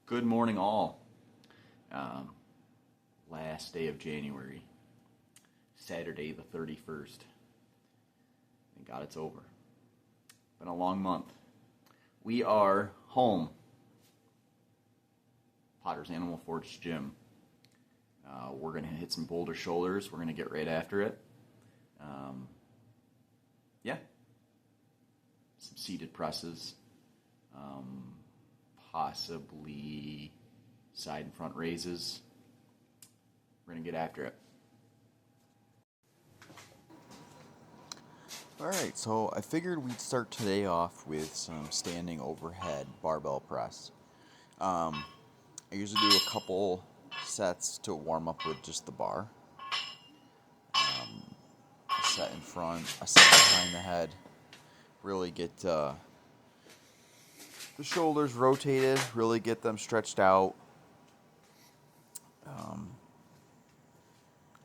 Good morning, all. Um, Last day of January, Saturday the 31st. Thank God it's over. Been a long month. We are home. Potter's Animal Forge Gym. We're going to hit some Boulder shoulders. We're going to get right after it. Yeah. Some seated presses. Possibly side and front raises. We're going to get after it. Alright, so I figured we'd start today off with some standing overhead barbell press. I usually do a couple sets to warm up with just the bar. A set in front, a set behind the head. Really get the shoulders rotated, really get them stretched out.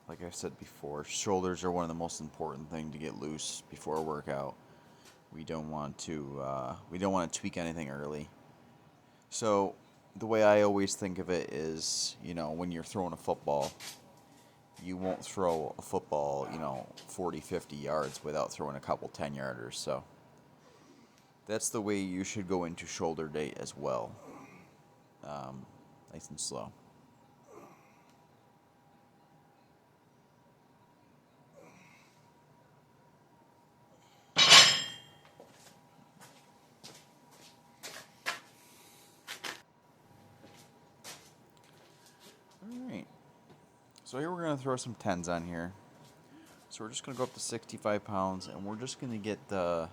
Like I said before, shoulders are one of the most important things to get loose before a workout. We don't want to tweak anything early. So the way I always think of it is, when you're throwing a football, you won't throw a football, 40, 50 yards without throwing a couple 10-yarders. So that's the way you should go into shoulder day as well. Nice and slow. Alright. So here we're going to throw some 10s on here. So we're just going to go up to 65 pounds and we're just going to get the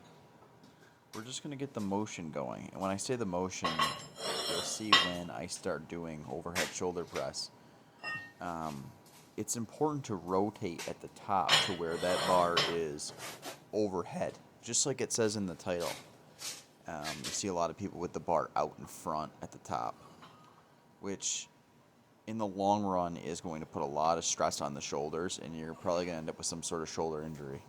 motion going. And when I say the motion, you'll see when I start doing overhead shoulder press. It's important to rotate at the top to where that bar is overhead, just like it says in the title. You see a lot of people with the bar out in front at the top, which in the long run is going to put a lot of stress on the shoulders, and you're probably going to end up with some sort of shoulder injury.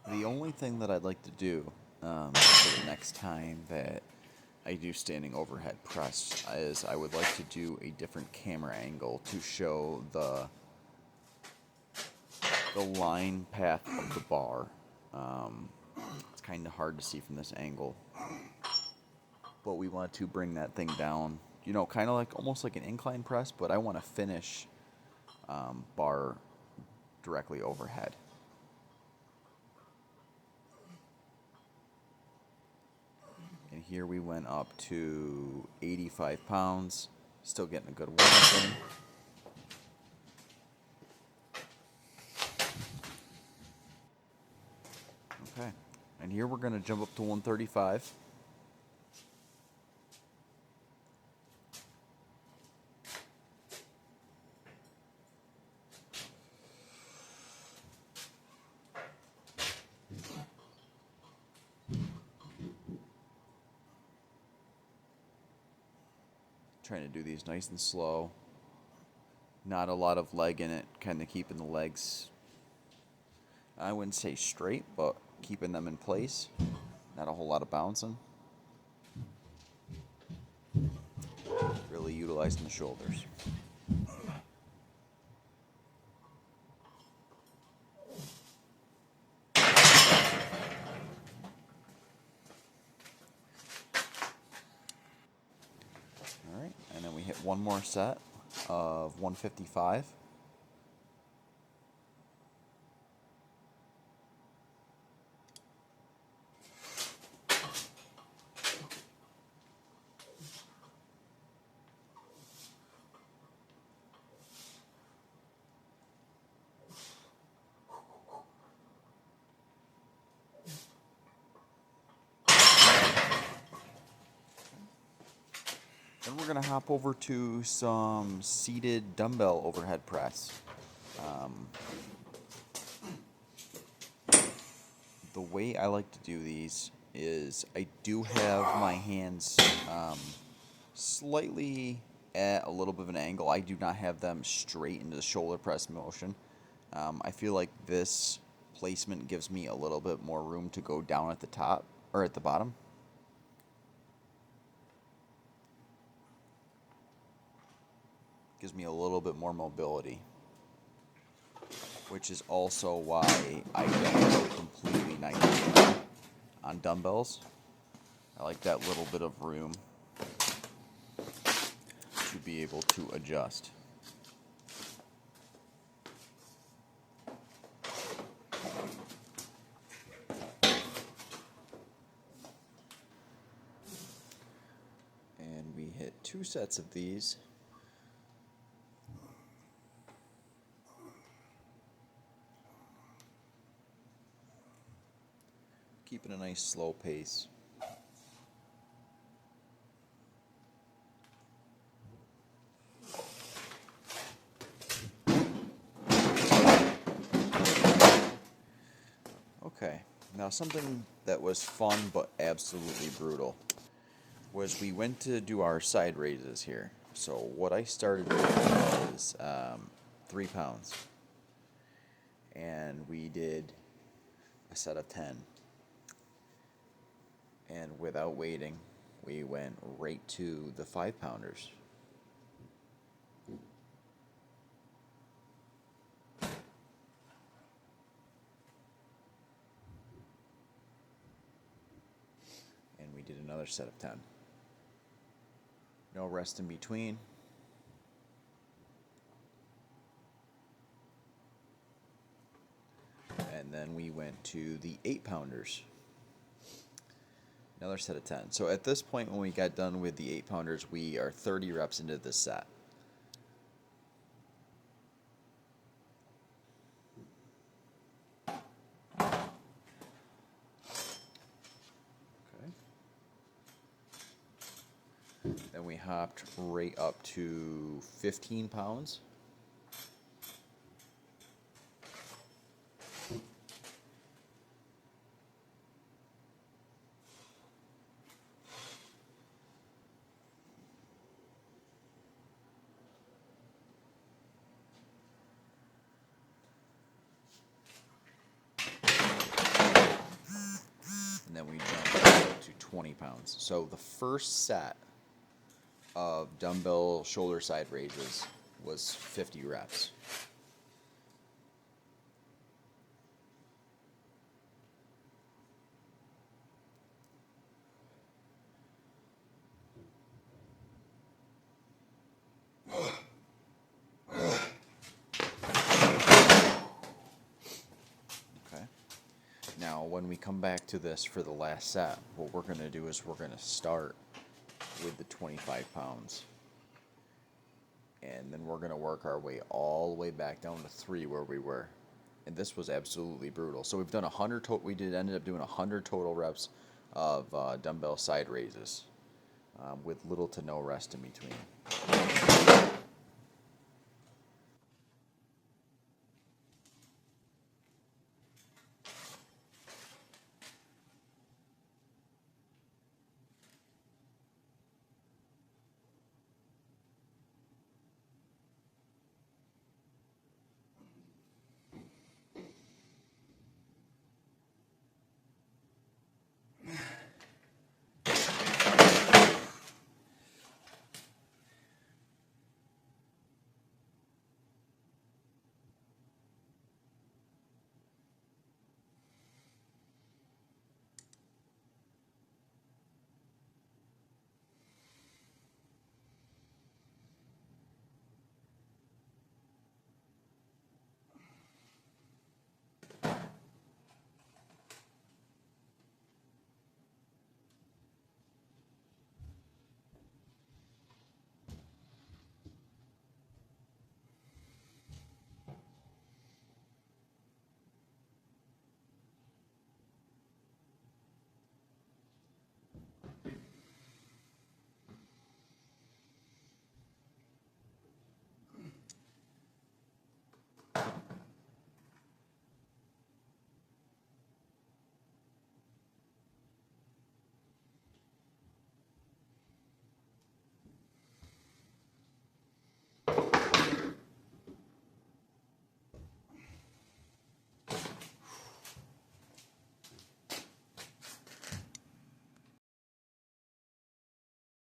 The only thing that I'd like to do for the next time that I do standing overhead press is I would like to do a different camera angle to show the line path of the bar. It's kind of hard to see from this angle, but we want to bring that thing down, kind of like almost like an incline press, but I want to finish bar directly overhead. And here we went up to 85 pounds, still getting a good warm-up in. Okay, and here we're going to jump up to 135. Trying to do these nice and slow. Not a lot of leg in it, kind of keeping the legs, I wouldn't say straight, but keeping them in place. Not a whole lot of bouncing. Really utilizing the shoulders. Alright, and then we hit one more set of 155. Then we're going to hop over to some seated dumbbell overhead press. The way I like to do these is I do have my hands slightly at a little bit of an angle. I do not have them straight into the shoulder press motion. I feel like this placement gives me a little bit more room to go down at the top or at the bottom. Gives me a little bit more mobility, which is also why I don't go completely 90 on dumbbells. I like that little bit of room to be able to adjust. And we hit 2 sets of these. Keeping a nice slow pace. Okay, now something that was fun but absolutely brutal was we went to do our side raises here. So what I started with was 3 pounds, and we did a set of 10. And without waiting, we went right to the 5-pounders. And we did another set of 10. No rest in between. And then we went to the 8-pounders. Another set of 10. So at this point, when we got done with the 8-pounders, we are 30 reps into this set. Okay. Then we hopped right up to 15 pounds. And then we jumped up to 20 pounds. So the first set of dumbbell shoulder side raises was 50 reps. Now, when we come back to this for the last set, what we're going to do is we're going to start with the 25 pounds. And then we're going to work our way all the way back down to 3 where we were. And this was absolutely brutal. So we've done 100 ended up doing 100 total reps of dumbbell side raises with little to no rest in between.